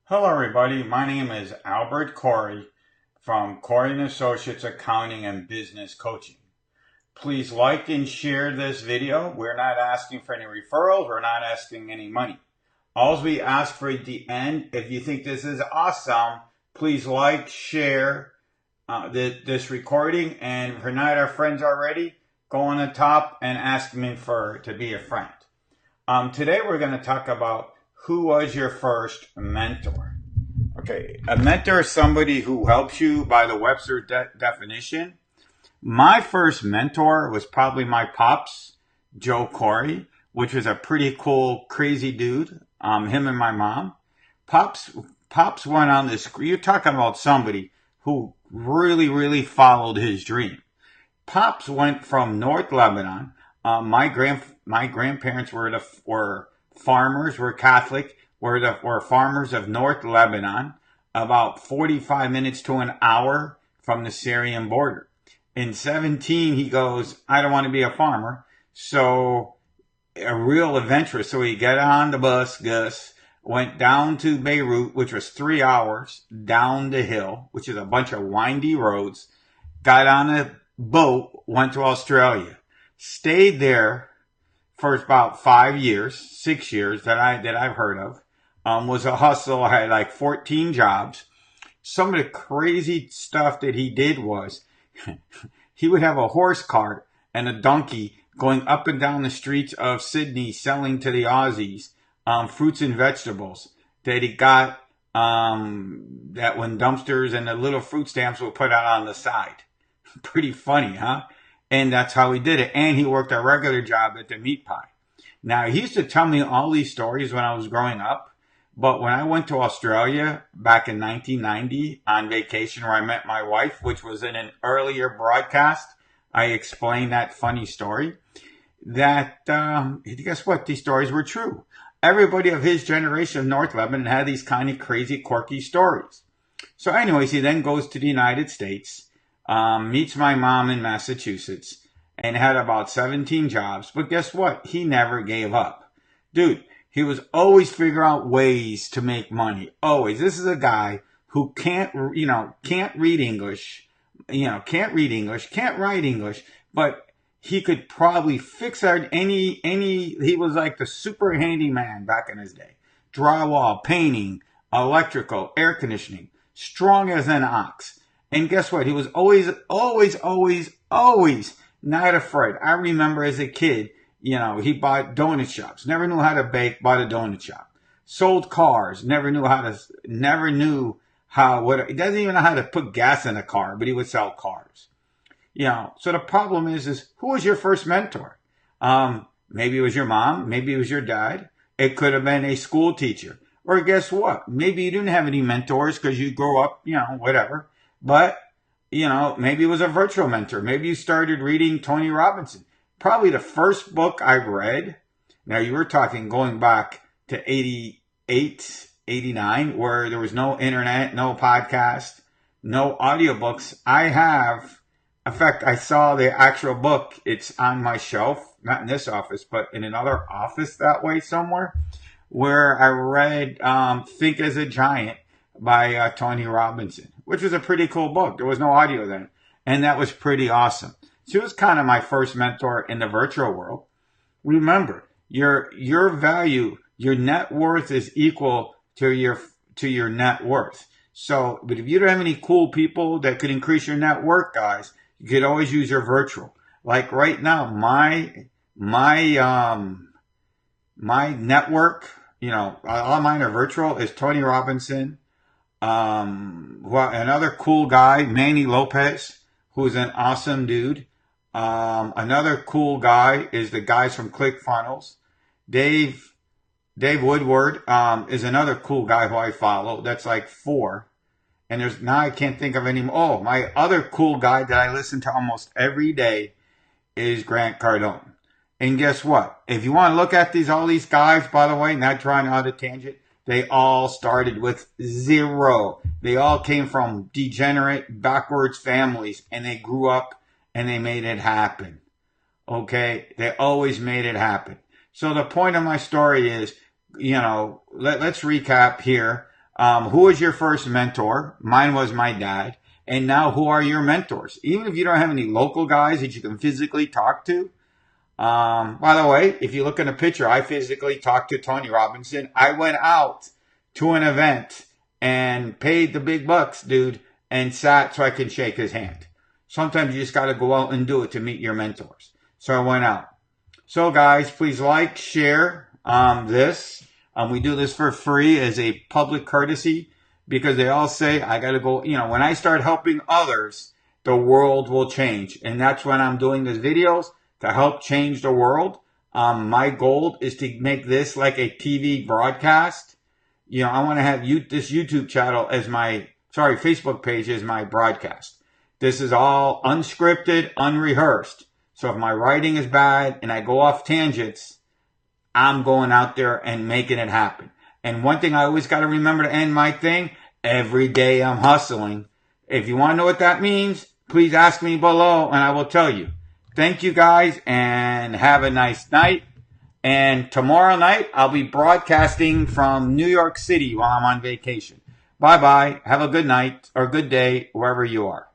Hello, everybody. My name is Albert Corey from Corey and Associates Accounting and Business Coaching. Please like and share this video. We're not asking for any referrals. We're not asking any money. All we ask for at the end, if you think this is awesome, please like, share this recording. And if you're not our friends already, go on the top and ask me to be a friend. Today we're going to talk about who was your first mentor. Okay, a mentor is somebody who helps you by the Webster definition. My first mentor was probably my pops, Joe Corey, which was a pretty cool, crazy dude. Him and my mom. Pops went on this. You're talking about somebody who really followed his dream. Pops went from North Lebanon. My grandparents were farmers, were Catholic, were farmers of North Lebanon, about 45 minutes to an hour from the Syrian border. In 17, he goes, I don't want to be a farmer. So a real adventurous. So he got on the bus, Gus, went down to Beirut, which was 3 hours down the hill, which is a bunch of windy roads, got on a boat, went to Australia, stayed there for about 5 years, 6 years that I've heard of. Was a hustle. I had like 14 jobs. Some of the crazy stuff that he did was he would have a horse cart and a donkey going up and down the streets of Sydney selling to the Aussies fruits and vegetables that he got that when dumpsters and the little fruit stamps were put out on the side. Pretty funny, huh? And that's how he did it. And he worked a regular job at the meat pie. Now, he used to tell me all these stories when I was growing up. But when I went to Australia back in 1990 on vacation where I met my wife, which was in an earlier broadcast, I explained that funny story. Guess what? These stories were true. Everybody of his generation of North Lebanon had these kind of crazy, quirky stories. So anyways, he then goes to the United States, meets my mom in Massachusetts, and had about 17 jobs. But guess what? He never gave up. Dude, he was always figuring out ways to make money. Always. This is a guy who can't read English, can't write English, but he could probably fix out he was like the super handyman back in his day. Drywall, painting, electrical, air conditioning, strong as an ox. And guess what? He was always not afraid. I remember as a kid, he bought donut shops. Never knew how to bake, bought a donut shop. Sold cars. He doesn't even know how to put gas in a car, but he would sell cars. So the problem is who was your first mentor? Maybe it was your mom. Maybe it was your dad. It could have been a school teacher. Or guess what? Maybe you didn't have any mentors because you grew up, whatever. But, maybe it was a virtual mentor. Maybe you started reading Tony Robinson. Probably the first book I read, now you were talking going back to 88, 89, where there was no internet, no podcast, no audiobooks. In fact, I saw the actual book. It's on my shelf, not in this office, but in another office that way somewhere, where I read Think as a Giant by Tony Robinson, which was a pretty cool book. There was no audio then, and that was pretty awesome. She was kind of my first mentor in the virtual world. Remember, your value, your net worth is equal to your net worth. So, but if you don't have any cool people that could increase your net worth, guys, you could always use your virtual. Like right now, my network, all mine are virtual, is Tony Robinson. Another cool guy, Manny Lopez, who's an awesome dude. Another cool guy is the guys from ClickFunnels. Dave Woodward is another cool guy who I follow. That's like 4. And now I can't think of any more. Oh, my other cool guy that I listen to almost every day is Grant Cardone. And guess what? If you want to look at all these guys, by the way, not trying on a tangent, they all started with 0. They all came from degenerate, backwards families, and they grew up and they made it happen. Okay? They always made it happen. So the point of my story is, let's recap here. Who was your first mentor? Mine was my dad. And now who are your mentors? Even if you don't have any local guys that you can physically talk to. By the way, if you look in a picture, I physically talked to Tony Robinson. I went out to an event and paid the big bucks, dude, and sat so I could shake his hand. Sometimes you just got to go out and do it to meet your mentors. So I went out. So guys, please like, share this. We do this for free as a public courtesy because they all say I got to go, when I start helping others, the world will change. And that's when I'm doing these videos to help change the world. My goal is to make this like a TV broadcast. I want to have this YouTube channel as Facebook page as my broadcast. This is all unscripted, unrehearsed. So if my writing is bad and I go off tangents, I'm going out there and making it happen. And one thing I always got to remember to end my thing, every day I'm hustling. If you want to know what that means, please ask me below and I will tell you. Thank you guys and have a nice night. And tomorrow night, I'll be broadcasting from New York City while I'm on vacation. Bye-bye. Have a good night or good day wherever you are.